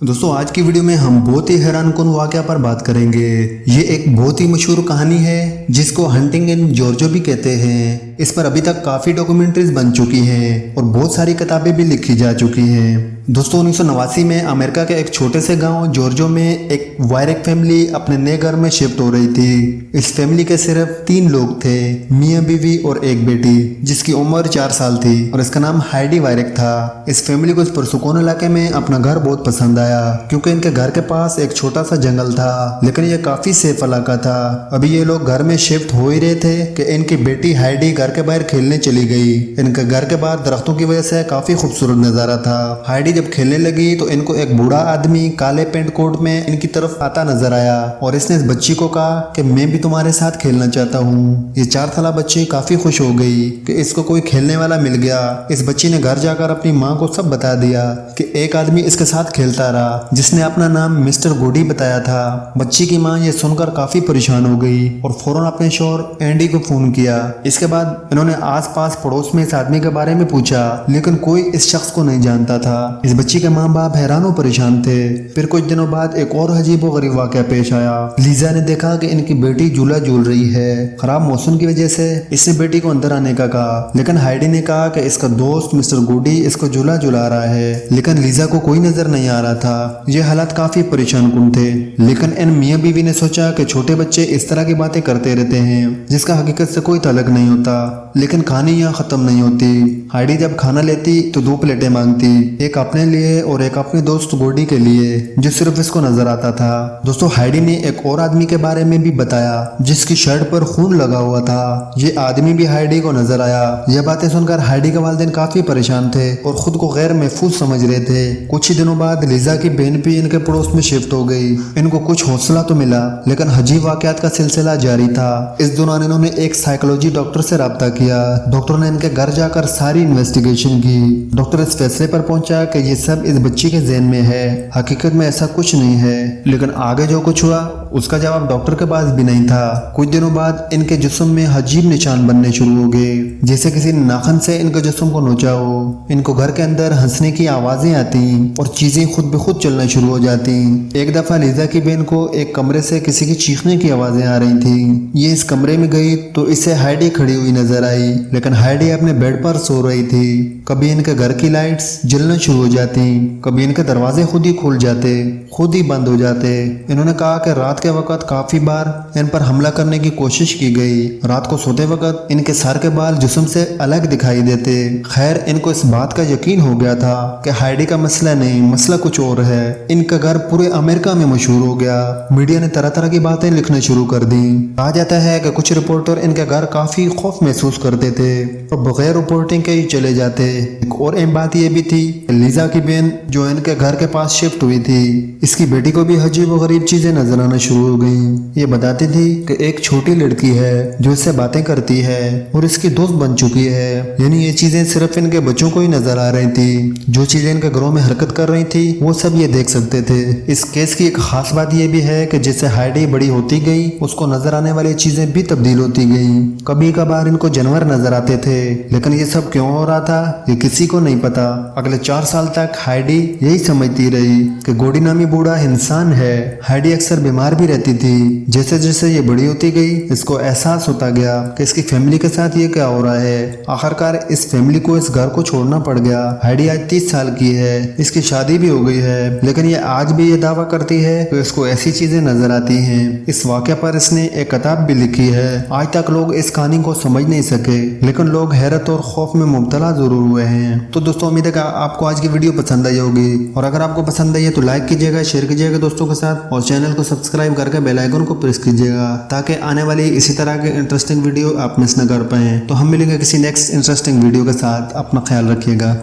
दोस्तों आज की वीडियो में हम बहुत ही हैरान कुन वाक़या पर बात करेंगे। ये एक बहुत ही मशहूर कहानी है जिसको हंटिंग इन जॉर्जो भी कहते हैं। इस पर अभी तक काफ़ी डॉक्यूमेंट्रीज बन चुकी हैं और बहुत सारी किताबें भी लिखी जा चुकी हैं। दोस्तों 1989 में अमेरिका के एक छोटे से गांव जॉर्जो में एक वायरक फैमिली अपने नए घर में शिफ्ट हो रही थी। इस फैमिली के सिर्फ 3 लोग थे, मियाँ बीवी और एक बेटी जिसकी उम्र 4 साल थी और इसका नाम हाइडी वायरक था। इस फैमिली को इस पुरसुकून इलाके में अपना घर बहुत पसंद आया क्योंकि इनके घर के पास एक छोटा सा जंगल था, लेकिन ये काफी सेफ इलाका था। अभी ये लोग घर में शिफ्ट हो ही रहे थे कि इनकी बेटी हाइडी घर के बाहर खेलने चली गई। इनके घर के बाहर दरख्तों की वजह से काफी खूबसूरत नजारा था। हाइडी जब खेलने लगी तो इनको एक बूढ़ा आदमी काले पेंट कोट में इनकी तरफ आता नजर आया और इसने इस बच्ची को कहा कि मैं भी तुम्हारे साथ खेलना चाहता हूँ। ये 4 साल बच्ची काफी खुश हो गई कि इसको कोई खेलने वाला मिल गया। इस बच्ची ने घर जाकर अपनी माँ को सब बता दिया कि एक आदमी इसके साथ खेलता रहा जिसने अपना नाम मिस्टर गोडी बताया था। बच्ची की माँ ये सुनकर काफी परेशान हो गई और फौरन अपने शौहर एंडी को फोन किया। इसके बाद इन्होंने आसपास पड़ोस में इस आदमी के बारे में पूछा, लेकिन कोई इस शख्स को नहीं जानता था। इस बच्ची के माँ बाप हैरान और परेशान थे। फिर कुछ दिनों बाद एक और अजीब और गरीब वाक़या पेश आया। लीजा ने देखा कि इनकी बेटी झूला झूल रही है। खराब मौसम की वजह से इसने बेटी को अंदर आने का कहा, लेकिन हाइडी ने कहा कि इसका दोस्त मिस्टर गोडी इसको झूला झुला रहा है, लेकिन लीजा को कोई नजर नहीं आ रहा था। ये हालात काफी परेशान कुन थे, लेकिन इन मियाँ बीवी ने सोचा कि छोटे बच्चे इस तरह की बातें करते रहते हैं जिसका हकीकत से कोई ताल्लुक नहीं होता, लेकिन कहानी यहाँ खत्म नहीं होती। हाइडी जब खाना लेती तो 2 प्लेटें मांगती, एक अपने लिए और एक अपने दोस्त गोडी के लिए जो सिर्फ इसको नजर आता था। दोस्तों हाइडी ने एक और आदमी के बारे में भी बताया जिसकी शर्ट पर खून लगा हुआ था। ये आदमी भी हाइडी को नजर आया। यह बातें सुनकर हाइडी के वालिदैन काफी परेशान थे और खुद को गैर महफूज समझ रहे थे। कुछ ही दिनों बाद लीजा की बहन भी इनके पड़ोस में शिफ्ट हो गई। इनको कुछ हौसला तो मिला, लेकिन अजीब वाकयात का सिलसिला जारी था। इस दौरान इन्होंने एक साइकोलॉजी डॉक्टर से राब्ता किया। डॉक्टर ने इनके घर जाकर सारी इन्वेस्टिगेशन की। डॉक्टर इस फैसले पर पहुंचा कि ये सब इस बच्ची के ज़हन में है, हकीकत में ऐसा कुछ नहीं है। लेकिन आगे जो कुछ हुआ उसका जवाब डॉक्टर के पास भी नहीं था। कुछ दिनों बाद इनके जिस्म में अजीब निशान बनने शुरू हो गए, जैसे किसी नाखन से इनके जिस्म को नोचा हो। इनको घर के अंदर हंसने की आवाजें आती और चीजें खुद ब खुद चलना शुरू हो जाती। एक दफा लीजा की बहन को एक कमरे से किसी की चीखने की आवाजें आ रही थी। ये इस कमरे में गई तो इसे हाइडी खड़ी हुई नजर आई, लेकिन हाइडी अपने बेड पर सो रही थी। कभी इनके घर की लाइट्स जलना शुरू हो जाती, कभी इनके दरवाजे खुद ही खुल जाते, खुद ही बंद हो जाते। इन्होंने कहा कि रात के वक्त काफी बार इन पर हमला करने की कोशिश की गई। रात को सोते वक्त इनके सर के बाल जिस्म से अलग दिखाई देते। खैर इनको इस बात का यकीन हो गया था कि हाइडी का मसला नहीं, मसला कुछ और है। इनका घर पूरे अमेरिका में मशहूर हो गया। मीडिया ने तरह तरह की बातें लिखना शुरू कर दी। कहा जाता है कि कुछ रिपोर्टर इनके घर काफी खौफ महसूस करते थे और बगैर रिपोर्टिंग के ही चले जाते। एक और अहम बात यह भी थी, लीजा की बहन जो इनके घर के पास शिफ्ट हुई थी, इसकी बेटी को भी अजीब और गरीब चीजें नजर आना शुरू हो गई। ये बताती थी कि एक छोटी लड़की है जो इससे बातें करती है और इसकी दोस्त बन चुकी है। यानी ये चीजें सिर्फ इनके बच्चों को ही नजर आ रही थी। जो चीजें इनके घरों में हरकत कर रही थी वो सब ये देख सकते थे। इस केस की एक खास बात यह भी है कि जैसे हाइडी बड़ी होती गई उसको नजर आने वाली चीजें भी तब्दील होती गई। कभी कभार इनको जानवर नजर आते थे, लेकिन ये सब क्यों हो रहा था ये किसी को नहीं पता। अगले 4 साल तक हाइडी यही समझती रही कि गोडी नामी बूढ़ा इंसान है। हाइडी अक्सर बीमार भी रहती थी। जैसे जैसे ये बड़ी होती गई इसको एहसास होता गया कि इसकी फैमिली के साथ ये क्या हो रहा है। आखिरकार इस फैमिली को इस घर को छोड़ना पड़ गया। हाइडी आज 30 साल की है, इसकी शादी भी हो गई है, लेकिन ये आज भी ये दावा करती है कि इसको ऐसी चीजें नजर आती हैं। इस वाक़े पर इसने एक किताब भी लिखी है। आज तक लोग इस कहानी को समझ नहीं सके, लेकिन लोग हैरत और खौफ में मुब्तला जरूर हुए हैं। तो दोस्तों उम्मीद है कि आपको आज की वीडियो पसंद आई होगी, और अगर आपको पसंद आई है तो लाइक कीजिएगा, शेयर कीजिएगा दोस्तों के साथ, और चैनल को सब्सक्राइब करके बेल आइकन को प्रेस कीजिएगा ताकि आने वाली इसी तरह के इंटरेस्टिंग वीडियो आप मिस न कर पाएं। तो हम मिलेंगे किसी नेक्स्ट इंटरेस्टिंग वीडियो के साथ। अपना ख्याल रखिएगा।